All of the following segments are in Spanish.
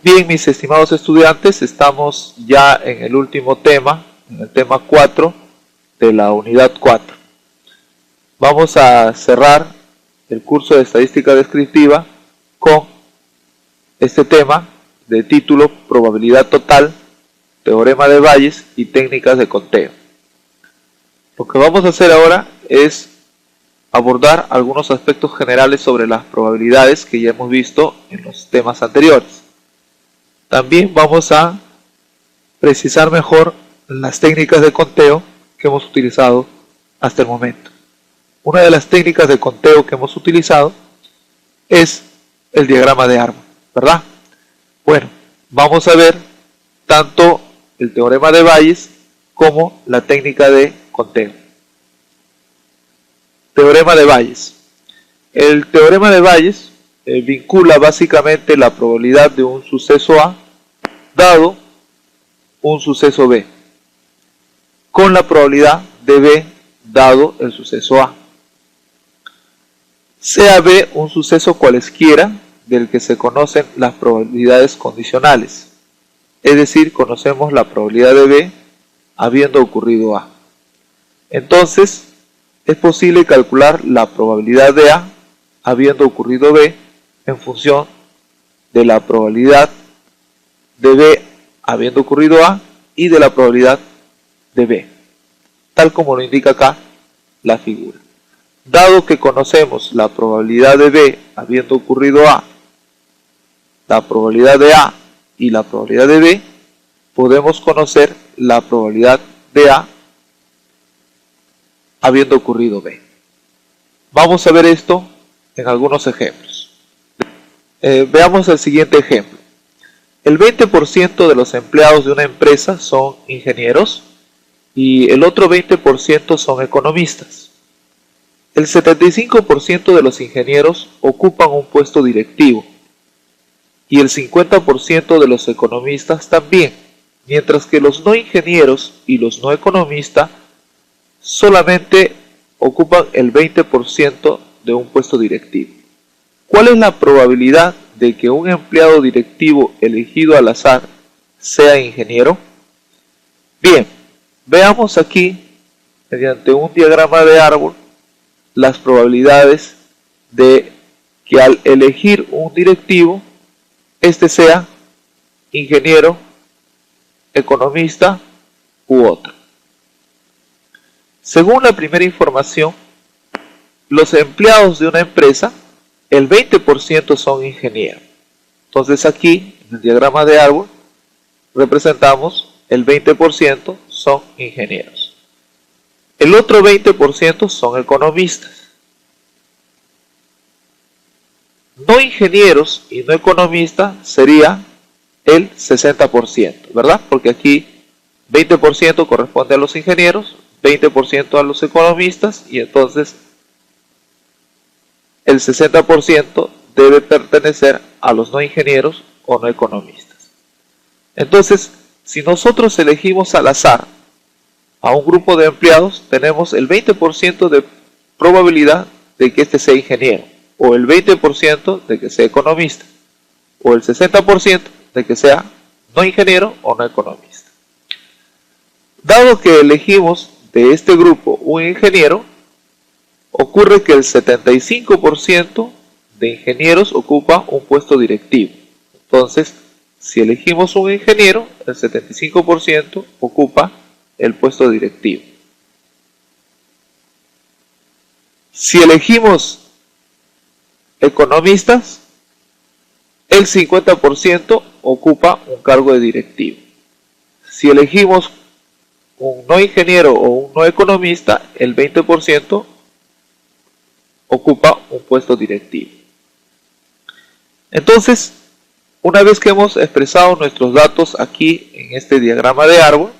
Bien, mis estimados estudiantes, estamos ya en el último tema, en el tema 4 de la unidad 4. Vamos a cerrar el curso de estadística descriptiva con este tema de título Probabilidad total, teorema de Bayes y técnicas de conteo. Lo que vamos a hacer ahora es abordar algunos aspectos generales sobre las probabilidades que ya hemos visto en los temas anteriores. También vamos a precisar mejor las técnicas de conteo que hemos utilizado hasta el momento. Una de las técnicas de conteo que hemos utilizado es el diagrama de árbol, ¿verdad? Bueno, vamos a ver tanto el teorema de Bayes como la técnica de conteo. Teorema de Bayes. El teorema de Bayes vincula básicamente la probabilidad de un suceso A dado un suceso B con la probabilidad de B dado el suceso A. Sea B un suceso cualesquiera del que se conocen las probabilidades condicionales, es decir, conocemos la probabilidad de B habiendo ocurrido A. Entonces, es posible calcular la probabilidad de A habiendo ocurrido B en función de la probabilidad de B habiendo ocurrido A y de la probabilidad de B, tal como lo indica acá la figura. Dado que conocemos la probabilidad de B habiendo ocurrido A, la probabilidad de A y la probabilidad de B, podemos conocer la probabilidad de A habiendo ocurrido B. Vamos a ver esto en algunos ejemplos. Veamos el siguiente ejemplo. El 20% de los empleados de una empresa son ingenieros y el otro 20% son economistas. El 75% de los ingenieros ocupan un puesto directivo y el 50% de los economistas también, mientras que los no ingenieros y los no economistas solamente ocupan el 20% de un puesto directivo. ¿Cuál es la probabilidad de que un empleado directivo elegido al azar sea ingeniero? Bien, veamos aquí, mediante un diagrama de árbol, las probabilidades de que al elegir un directivo, este sea ingeniero, economista u otro. Según la primera información, los empleados de una empresa, el 20% son ingenieros. Entonces aquí, en el diagrama de árbol, representamos el 20% son ingenieros. El otro 20% son economistas. No ingenieros y no economistas sería el 60%, ¿verdad? Porque aquí 20% corresponde a los ingenieros, 20% a los economistas y entonces el 60% debe pertenecer a los no ingenieros o no economistas. Entonces, si nosotros elegimos al azar a un grupo de empleados, tenemos el 20% de probabilidad de que éste sea ingeniero, o el 20% de que sea economista, o el 60% de que sea no ingeniero o no economista. Dado que elegimos de este grupo un ingeniero, ocurre que el 75% de ingenieros ocupa un puesto directivo. Entonces, si elegimos un ingeniero, el 75% ocupa el puesto directivo. Si elegimos economistas, el 50% ocupa un cargo de directivo. Si elegimos un no ingeniero o un no economista, el 20% ocupa un puesto directivo. Entonces, una vez que hemos expresado nuestros datos aquí en este diagrama de árbol,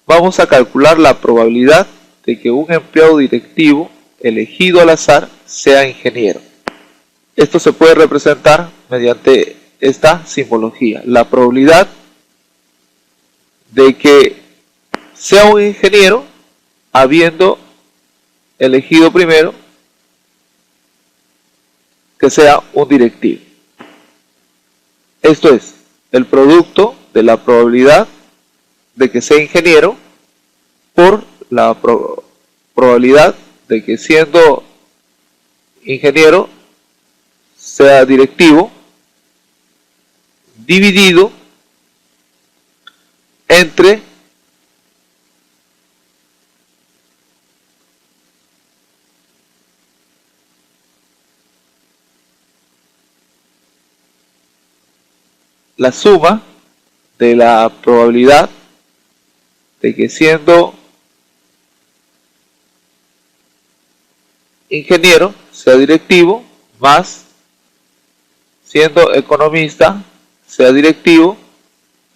vamos a calcular la probabilidad de que un empleado directivo elegido al azar sea ingeniero. Esto se puede representar mediante esta simbología. La probabilidad de que sea un ingeniero habiendo elegido primero que sea un directivo. Esto es el producto de la probabilidad de que sea ingeniero por la probabilidad de que siendo ingeniero sea directivo, dividido entre la suma de la probabilidad de que siendo ingeniero sea directivo más siendo economista sea directivo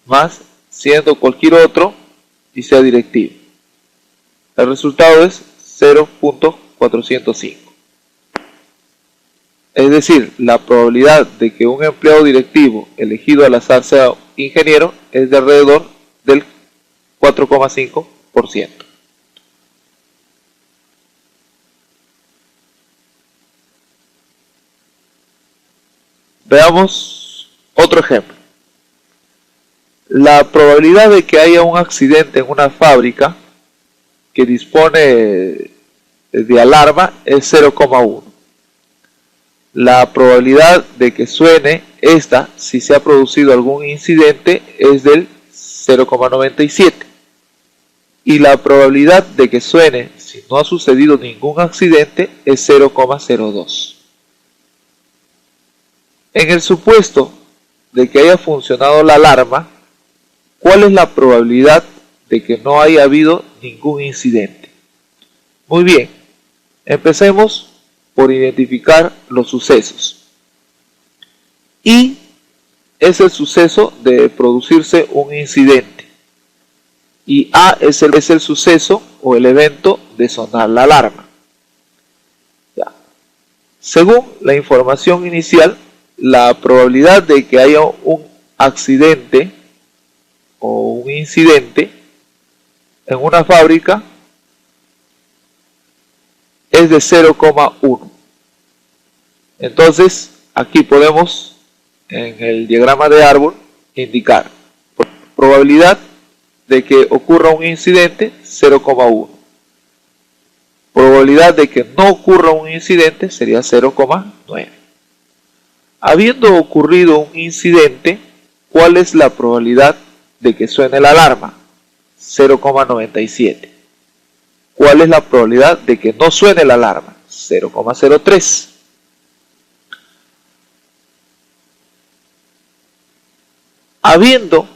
más siendo cualquier otro y sea directivo. El resultado es 0.405. Es decir, la probabilidad de que un empleado directivo elegido al azar sea ingeniero es de alrededor del 4,5%. Veamos otro ejemplo. La probabilidad de que haya un accidente en una fábrica que dispone de alarma es 0,1. La probabilidad de que suene esta si se ha producido algún incidente es del 0,97. Y la probabilidad de que suene si no ha sucedido ningún accidente es 0,02. En el supuesto de que haya funcionado la alarma, ¿cuál es la probabilidad de que no haya habido ningún incidente? Muy bien, empecemos por identificar los sucesos. Y es el suceso de producirse un incidente. Y A es el suceso o el evento de sonar la alarma. Ya. Según la información inicial, la probabilidad de que haya un accidente o un incidente en una fábrica es de 0,1. Entonces, aquí podemos, en el diagrama de árbol, indicar probabilidad de que ocurra un incidente, 0,1. Probabilidad de que no ocurra un incidente sería 0,9. Habiendo ocurrido un incidente, ¿cuál es la probabilidad de que suene la alarma? 0,97. ¿Cuál es la probabilidad de que no suene la alarma? 0,03. Habiendo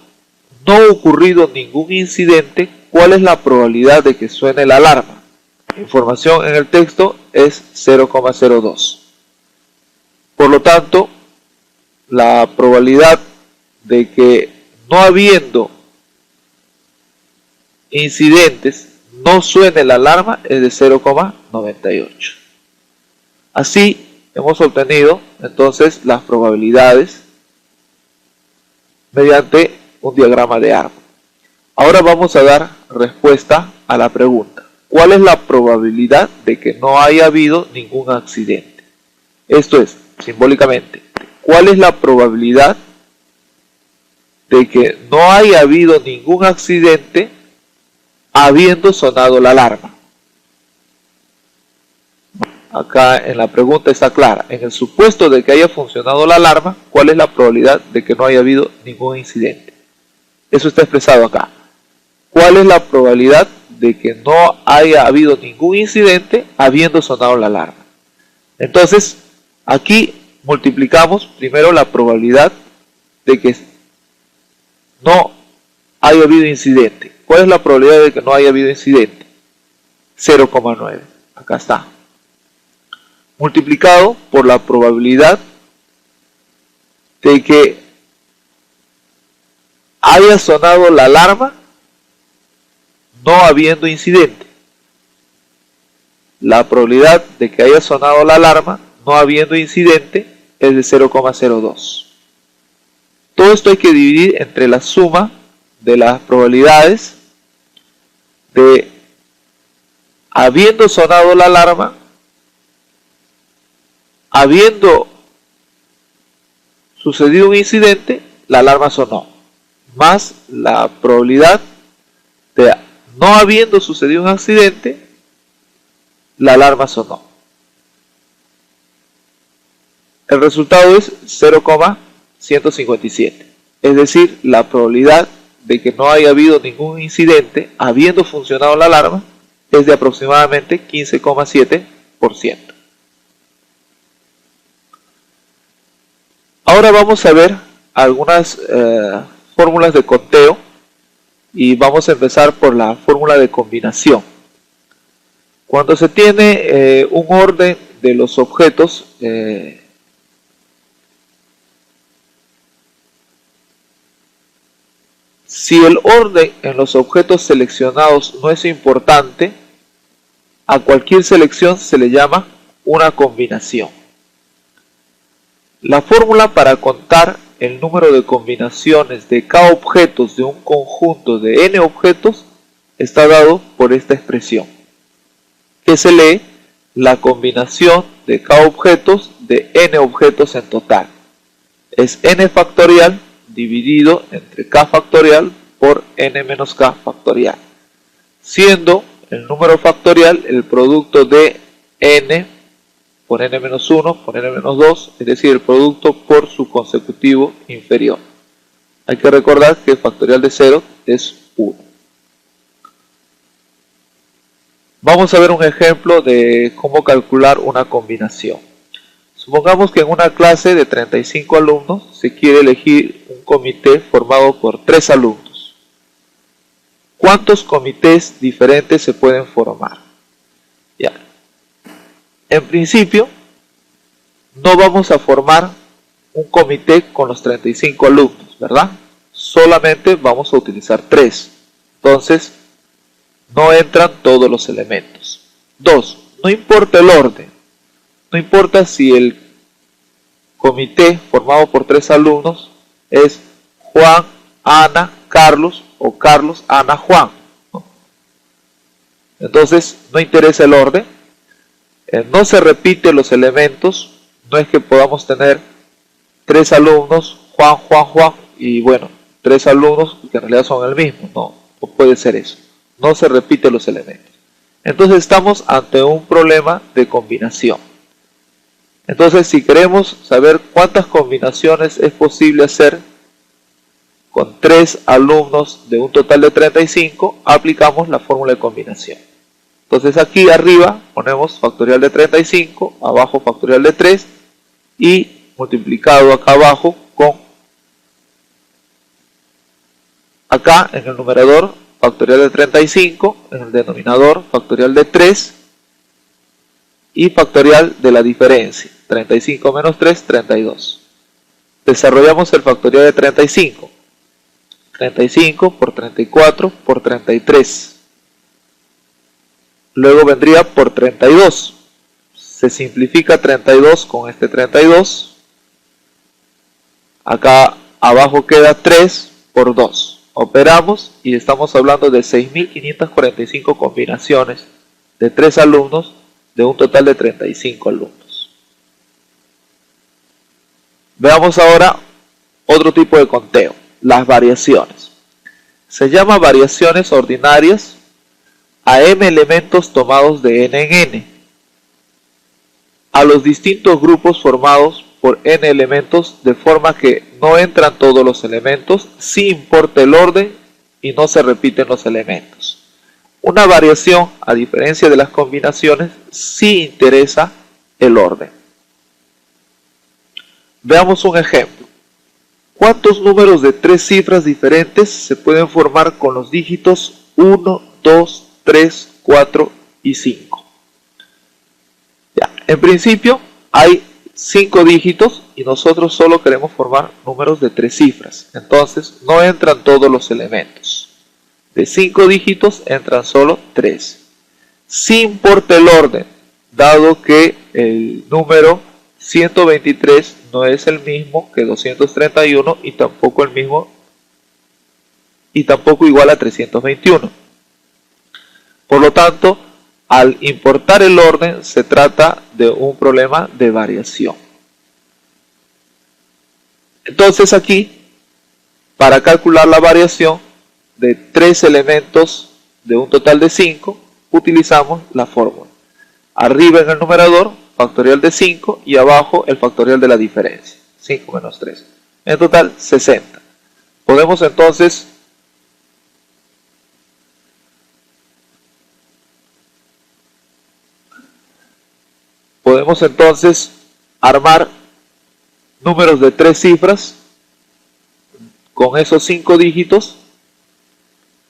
no ocurrido ningún incidente, ¿cuál es la probabilidad de que suene la alarma? La información en el texto es 0,02. Por lo tanto, la probabilidad de que no habiendo incidentes no suene la alarma es de 0,98. Así hemos obtenido entonces las probabilidades mediante un diagrama de árbol. Ahora vamos a dar respuesta a la pregunta: ¿cuál es la probabilidad de que no haya habido ningún accidente? Esto es, simbólicamente, ¿cuál es la probabilidad de que no haya habido ningún accidente habiendo sonado la alarma? Acá en la pregunta está clara. En el supuesto de que haya funcionado la alarma, ¿cuál es la probabilidad de que no haya habido ningún incidente? Eso está expresado acá. ¿Cuál es la probabilidad de que no haya habido ningún incidente habiendo sonado la alarma? Entonces, aquí multiplicamos primero la probabilidad de que no haya habido incidente. ¿Cuál es la probabilidad de que no haya habido incidente? 0,9. Acá está. Multiplicado por la probabilidad de que haya sonado la alarma no habiendo incidente. La probabilidad de que haya sonado la alarma no habiendo incidente es de 0,02. Todo esto hay que dividir entre la suma de las probabilidades de habiendo sonado la alarma, habiendo sucedido un incidente la alarma sonó, más la probabilidad de no habiendo sucedido un accidente, la alarma sonó. El resultado es 0,157, es decir, la probabilidad de que no haya habido ningún incidente habiendo funcionado la alarma es de aproximadamente 15,7%. Ahora vamos a ver algunas fórmulas de conteo y vamos a empezar por la fórmula de combinación. Cuando se tiene un orden de los objetos, si el orden en los objetos seleccionados no es importante, a cualquier selección se le llama una combinación. La fórmula para contar el número de combinaciones de k objetos de un conjunto de n objetos está dado por esta expresión, que se lee la combinación de k objetos de n objetos en total. Es n factorial dividido entre k factorial por n menos k factorial, siendo el número factorial el producto de n por n menos 1 por n menos 2, es decir, el producto por su consecutivo inferior. Hay que recordar que el factorial de 0 es 1. Vamos a ver un ejemplo de cómo calcular una combinación. Supongamos que en una clase de 35 alumnos se quiere elegir un comité formado por 3 alumnos. ¿Cuántos comités diferentes se pueden formar? Ya. En principio, no vamos a formar un comité con los 35 alumnos, ¿verdad? Solamente vamos a utilizar 3. Entonces, no entran todos los elementos. 2. No importa el orden. No importa si el comité formado por 3 alumnos es Juan, Ana, Carlos o Carlos, Ana, Juan, ¿no? Entonces, no interesa el orden. No se repiten los elementos. No es que podamos tener 3 alumnos, Juan, Juan, Juan, y bueno, 3 alumnos que en realidad son el mismo. No puede ser eso. No se repiten los elementos. Entonces estamos ante un problema de combinación. Entonces, si queremos saber cuántas combinaciones es posible hacer con 3 alumnos de un total de 35, aplicamos la fórmula de combinación. Entonces aquí arriba ponemos factorial de 35, abajo factorial de 3 y multiplicado acá abajo con acá en el numerador factorial de 35, en el denominador factorial de 3 y factorial de la diferencia, 35 menos 3, 32. Desarrollamos el factorial de 35, 35 por 34 por 33. Luego vendría por 32. Se simplifica 32 con este 32. Acá abajo queda 3 por 2. Operamos y estamos hablando de 6.545 combinaciones de 3 alumnos de un total de 35 alumnos. Veamos ahora otro tipo de conteo, las variaciones. Se llama variaciones ordinarias a m elementos tomados de n en n, a los distintos grupos formados por n elementos, de forma que no entran todos los elementos, sí importa el orden y no se repiten los elementos. Una variación, a diferencia de las combinaciones, sí interesa el orden. Veamos un ejemplo. ¿Cuántos números de 3 cifras diferentes se pueden formar con los dígitos 1, 2, 3, 4 y 5? Ya, en principio hay 5 dígitos y nosotros solo queremos formar números de 3 cifras. Entonces no entran todos los elementos. De 5 dígitos entran solo 3. Sí importa el orden, dado que el número 123 no es el mismo que 231 y tampoco igual a 321. Por lo tanto, al importar el orden se trata de un problema de variación. Entonces aquí Para calcular la variación de 3 elementos de un total de 5, utilizamos la fórmula. Arriba en el numerador, factorial de 5 y abajo el factorial de la diferencia, 5 menos 3. En total, 60. Podemos entonces armar números de 3 cifras con esos 5 dígitos.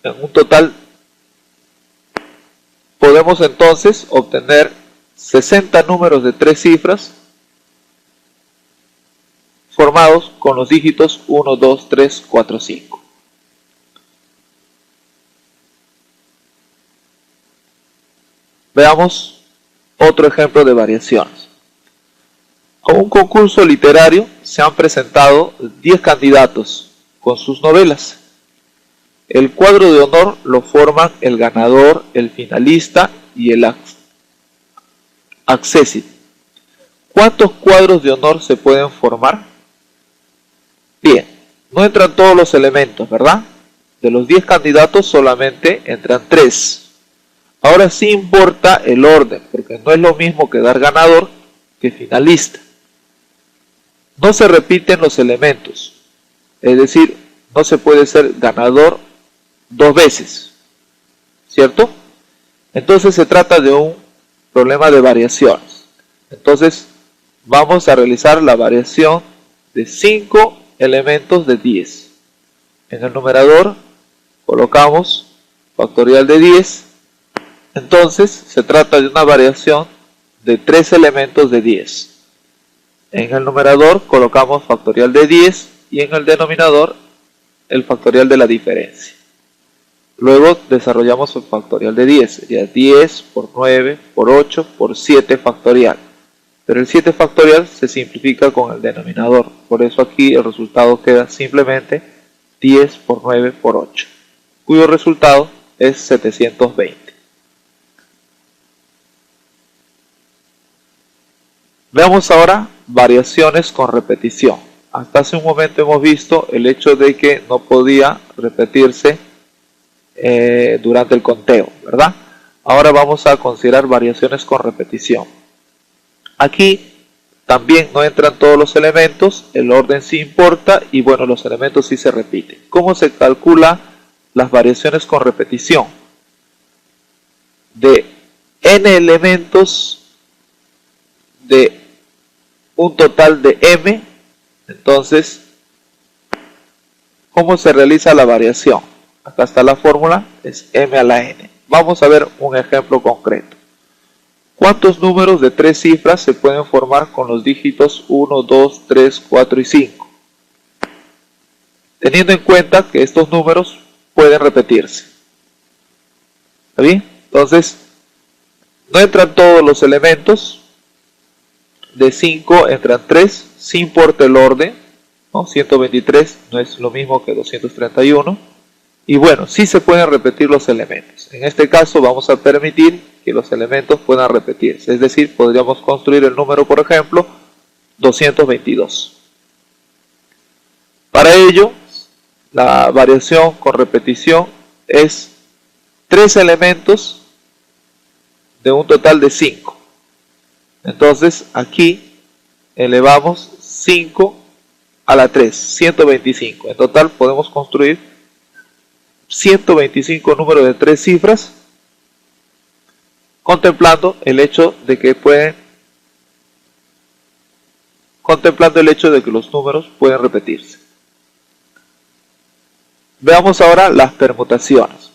En un total podemos entonces obtener 60 números de 3 cifras formados con los dígitos 1, 2, 3, 4, 5. Veamos otro ejemplo de variaciones. A un concurso literario se han presentado 10 candidatos con sus novelas. El cuadro de honor lo forman el ganador, el finalista y el accésit. ¿Cuántos cuadros de honor se pueden formar? Bien, no entran todos los elementos, ¿verdad? De los 10 candidatos solamente entran 3. Ahora sí importa el orden, porque no es lo mismo que dar ganador que finalista. No se repiten los elementos, es decir, no se puede ser ganador 2 veces, ¿cierto? Entonces se trata de un problema de variaciones. Entonces vamos a realizar la variación de 5 elementos de 10. En el numerador colocamos factorial de 10. Entonces se trata de una variación de 3 elementos de 10. En el numerador colocamos factorial de 10 y en el denominador el factorial de la diferencia. Luego desarrollamos el factorial de 10, sería 10 por 9 por 8 por 7 factorial. Pero el 7 factorial se simplifica con el denominador, por eso aquí el resultado queda simplemente 10 por 9 por 8, cuyo resultado es 720. Veamos ahora variaciones con repetición. Hasta hace un momento hemos visto el hecho de que no podía repetirse durante el conteo, ¿verdad? Ahora vamos a considerar variaciones con repetición. Aquí también no entran todos los elementos, el orden sí importa y bueno, los elementos sí se repiten. ¿Cómo se calcula las variaciones con repetición? De n elementos de un total de m, entonces, ¿cómo se realiza la variación? Acá está la fórmula, es m a la n. Vamos a ver un ejemplo concreto. ¿Cuántos números de 3 cifras se pueden formar con los dígitos 1, 2, 3, 4 y 5? Teniendo en cuenta que estos números pueden repetirse. ¿Está bien? Entonces, no entran todos los elementos. De 5 entran 3, sí importa el orden, ¿no? 123 no es lo mismo que 231. Y bueno, sí se pueden repetir los elementos. En este caso vamos a permitir que los elementos puedan repetirse. Es decir, podríamos construir el número, por ejemplo, 222. Para ello, la variación con repetición es 3 elementos de un total de 5. Entonces aquí elevamos 5 a la 3, 125. En total podemos construir 125 números de 3 cifras, contemplando el hecho de que los números pueden repetirse. Veamos ahora las permutaciones.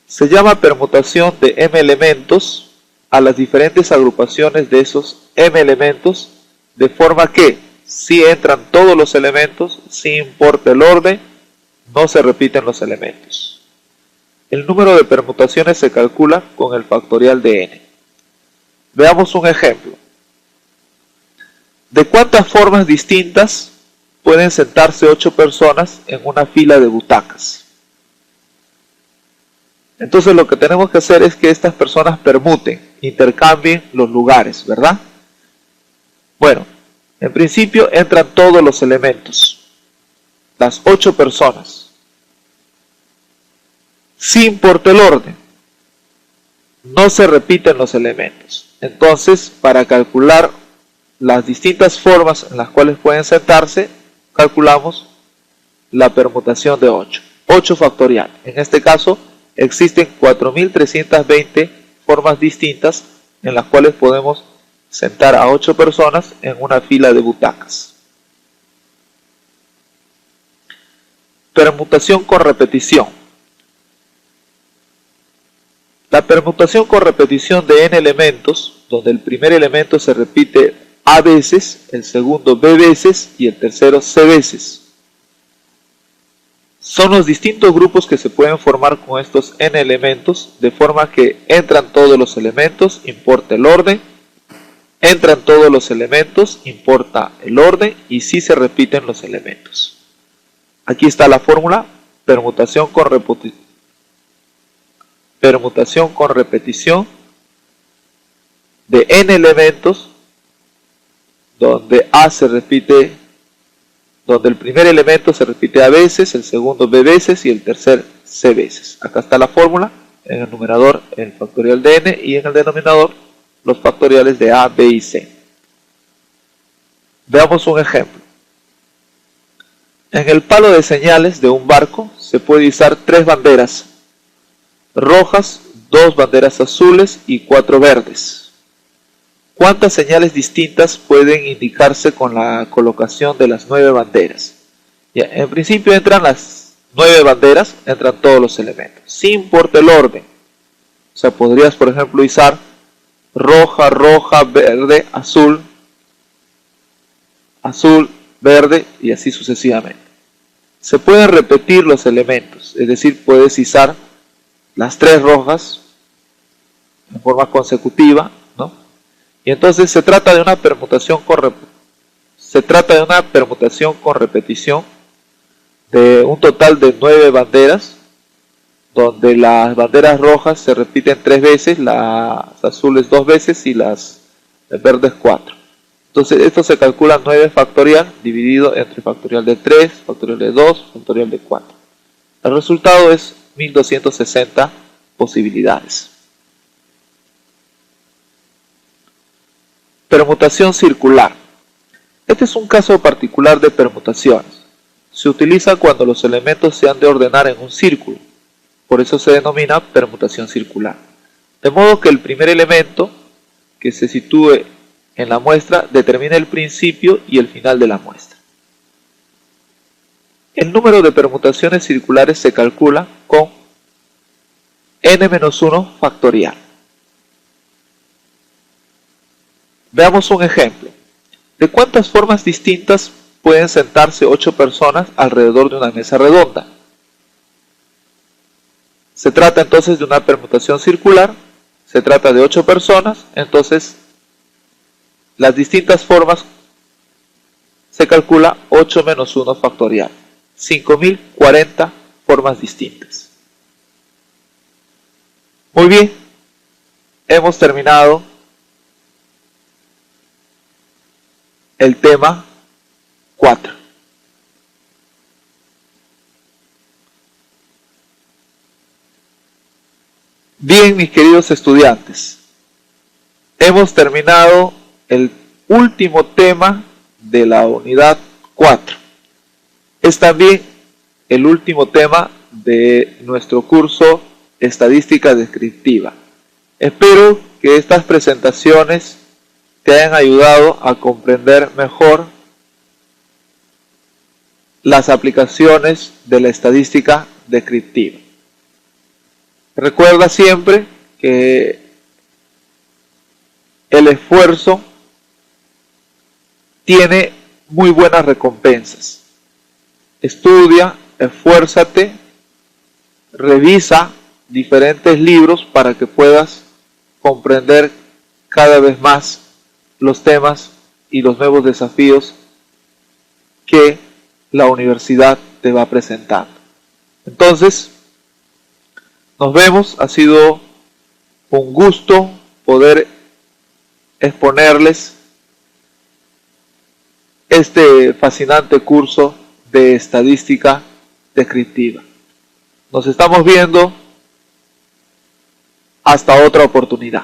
Se llama permutación de m elementos a las diferentes agrupaciones de esos m elementos, de forma que si entran todos los elementos, sin importa el orden, no se repiten los elementos. El número de permutaciones se calcula con el factorial de n. Veamos un ejemplo. ¿De cuántas formas distintas pueden sentarse 8 personas en una fila de butacas? Entonces lo que tenemos que hacer es que estas personas permuten, intercambien los lugares, ¿verdad? Bueno, en principio entran todos los elementos. las 8 personas, si importa el orden, no se repiten los elementos. Entonces, para calcular las distintas formas en las cuales pueden sentarse, calculamos la permutación de 8. 8 factorial. En este caso, existen 4.320 formas distintas en las cuales podemos sentar a 8 personas en una fila de butacas. Permutación con repetición. La permutación con repetición de n elementos, donde el primer elemento se repite a veces, el segundo b veces y el tercero c veces. Son los distintos grupos que se pueden formar con estos n elementos, de forma que entran todos los elementos, importa el orden, entran todos los elementos, importa el orden y si se repiten los elementos. Aquí está la fórmula, permutación con repetición de n elementos, donde A se repite, donde el primer elemento se repite a veces, el segundo b veces y el tercer c veces. Acá está la fórmula, en el numerador el factorial de n y en el denominador los factoriales de a, b y c. Veamos un ejemplo. En el palo de señales de un barco se puede izar 3 banderas rojas, 2 banderas azules y 4 verdes. ¿Cuántas señales distintas pueden indicarse con la colocación de las 9 banderas? Ya, en principio entran las 9 banderas, entran todos los elementos, sin importa el orden. O sea, podrías, por ejemplo, izar roja, roja, verde, azul, azul, verde y así sucesivamente. Se pueden repetir los elementos, es decir, puedes izar las 3 rojas en forma consecutiva, ¿no? Y entonces se trata de una permutación con repetición de un total de 9 banderas, donde las banderas rojas se repiten 3 veces, las azules 2 veces y las verdes 4. Entonces esto se calcula 9 factorial dividido entre factorial de 3, factorial de 2, factorial de 4. El resultado es 1260 posibilidades. Permutación circular. Este es un caso particular de permutaciones. Se utiliza cuando los elementos se han de ordenar en un círculo. Por eso se denomina permutación circular. De modo que el primer elemento que se sitúe en la muestra determina el principio y el final de la muestra. El número de permutaciones circulares se calcula con n-1 factorial. Veamos un ejemplo. ¿De cuántas formas distintas pueden sentarse 8 personas alrededor de una mesa redonda? Se trata entonces de una permutación circular, se trata de 8 personas, entonces las distintas formas se calcula 8 menos 1 factorial, 5040 formas distintas. Muy bien, hemos terminado el tema 4. Bien, mis queridos estudiantes, hemos terminado el último tema de la unidad 4. Es también el último tema de nuestro curso Estadística Descriptiva. Espero que estas presentaciones te hayan ayudado a comprender mejor las aplicaciones de la estadística descriptiva. Recuerda siempre que el esfuerzo tiene muy buenas recompensas. Estudia, esfuérzate, revisa diferentes libros para que puedas comprender cada vez más los temas y los nuevos desafíos que la universidad te va presentando. Entonces, nos vemos. Ha sido un gusto poder exponerles este fascinante curso de estadística descriptiva. Nos estamos viendo hasta otra oportunidad.